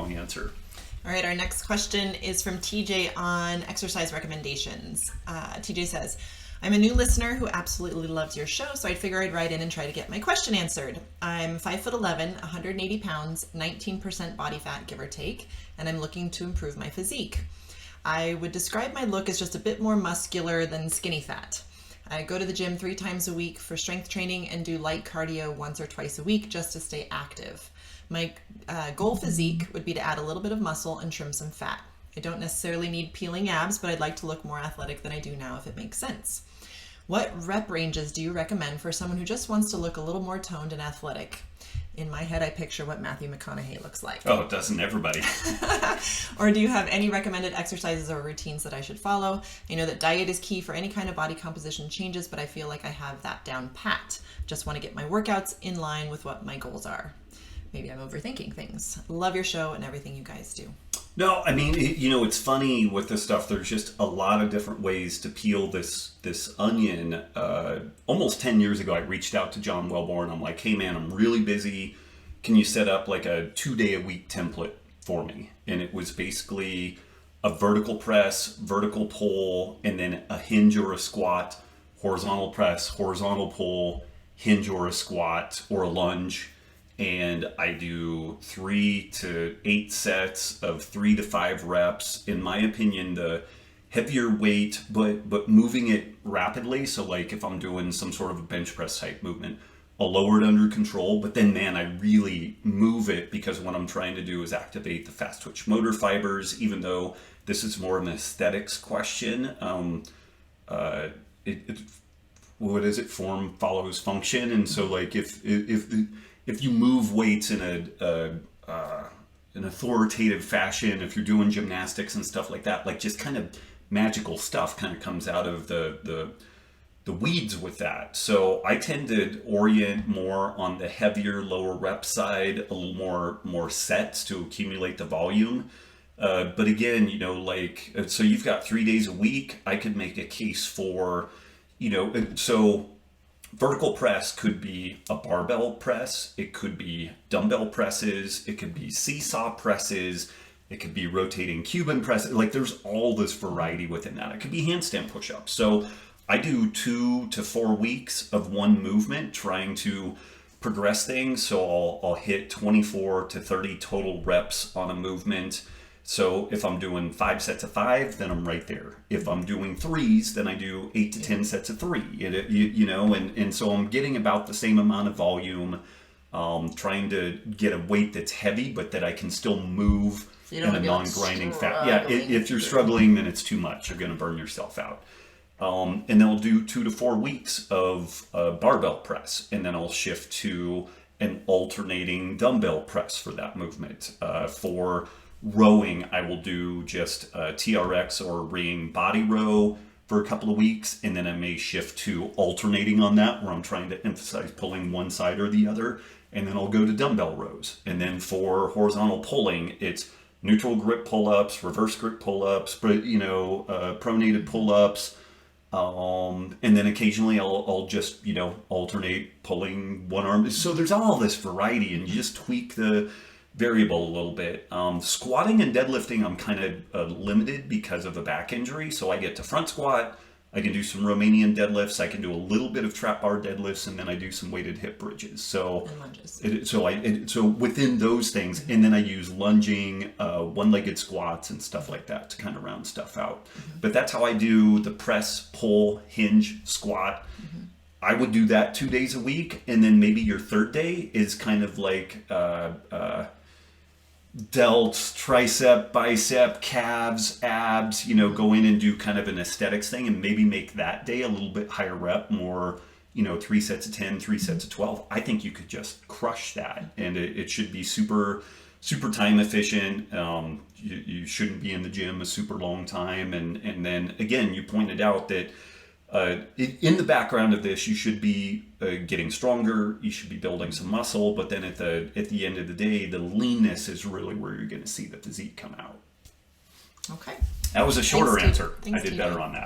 long answer. All right, our next question is from TJ on exercise recommendations. TJ says, I'm a new listener who absolutely loves your show, so I figure I'd write in and try to get my question answered. I'm 5'11", 180 pounds, 19% body fat, give or take, and I'm looking to improve my physique. I would describe my look as just a bit more muscular than skinny fat. I go to the gym 3 times a week for strength training and do light cardio once or twice a week just to stay active. My goal physique would be to add a little bit of muscle and trim some fat. I don't necessarily need peeling abs, but I'd like to look more athletic than I do now if it makes sense. What rep ranges do you recommend for someone who just wants to look a little more toned and athletic? In my head, I picture what Matthew Mcconaughey looks like. Oh, doesn't everybody? Or do you have any recommended exercises or routines that I should follow? I know that diet is key for any kind of body composition changes, but I feel like I have that down pat. Just want to get my workouts in line with what my goals are. Maybe I'm overthinking things. Love your show and everything you guys do. No, I mean, it's funny with this stuff. There's just a lot of different ways to peel this onion. Almost 10 years ago, I reached out to John Wellborn. I'm like, hey man, I'm really busy. Can you set up like a 2-day-a-week template for me? And it was basically a vertical press, vertical pull, and then a hinge or a squat, horizontal press, horizontal pull, hinge or a squat or a lunge. And I do 3 to 8 sets of 3 to 5 reps. In my opinion, the heavier weight, but moving it rapidly. So like if I'm doing some sort of a bench press type movement, I'll lower it under control, but then man, I really move it because what I'm trying to do is activate the fast twitch motor fibers, even though this is more of an aesthetics question. What is it? Form follows function. And so like if you move weights in an authoritative fashion, if you're doing gymnastics and stuff like that, like just kind of magical stuff kind of comes out of the weeds with that. So I tend to orient more on the heavier, lower rep side, a little more sets to accumulate the volume. But again, so you've got 3 days a week. I could make a case for, so vertical press could be a barbell press, it could be dumbbell presses, it could be seesaw presses, it could be rotating Cuban presses. Like there's all this variety within that. It could be handstand push-ups. So I do 2 to 4 weeks of one movement trying to progress things. So I'll hit 24 to 30 total reps on a movement. So if I'm doing 5 sets of 5, then I'm right there. If I'm doing 3s, then I do 8 to 10 sets of 3. And so I'm getting about the same amount of volume, trying to get a weight that's heavy, but that I can still move in a non-grinding fat. Yeah, if you're struggling, then it's too much. You're going to burn yourself out. And then I'll do 2 to 4 weeks of barbell press, and then I'll shift to an alternating dumbbell press for that movement. For rowing, I will do just TRX or ring body row for a couple of weeks, and then I may shift to alternating on that, where I'm trying to emphasize pulling one side or the other, and then I'll go to dumbbell rows. And then for horizontal pulling, it's neutral grip pull-ups, reverse grip pull-ups, pronated pull-ups, and then occasionally I'll just alternate pulling one arm. So there's all this variety, and you just tweak the variable a little bit. Squatting and deadlifting, I'm kind of limited because of a back injury. So I get to front squat, I can do some Romanian deadlifts, I can do a little bit of trap bar deadlifts, and then I do some weighted hip bridges. So and lunges. So within those things, and then I use lunging, one-legged squats and stuff like that to kind of round stuff out. But that's how I do the press, pull, hinge, squat. I would do that 2 days a week, and then maybe your third day is kind of like delts, tricep, bicep, calves, abs, go in and do kind of an aesthetics thing, and maybe make that day a little bit higher rep, more, 3 sets of 10, 3 sets of 12. I think you could just crush that, and it should be super, super time efficient. You shouldn't be in the gym a super long time. And then again, you pointed out that in the background of this, you should be getting stronger, you should be building some muscle, but then at the end of the day, the leanness is really where you're going to see the physique come out. Okay. That was a shorter answer. Thanks, I did better on that.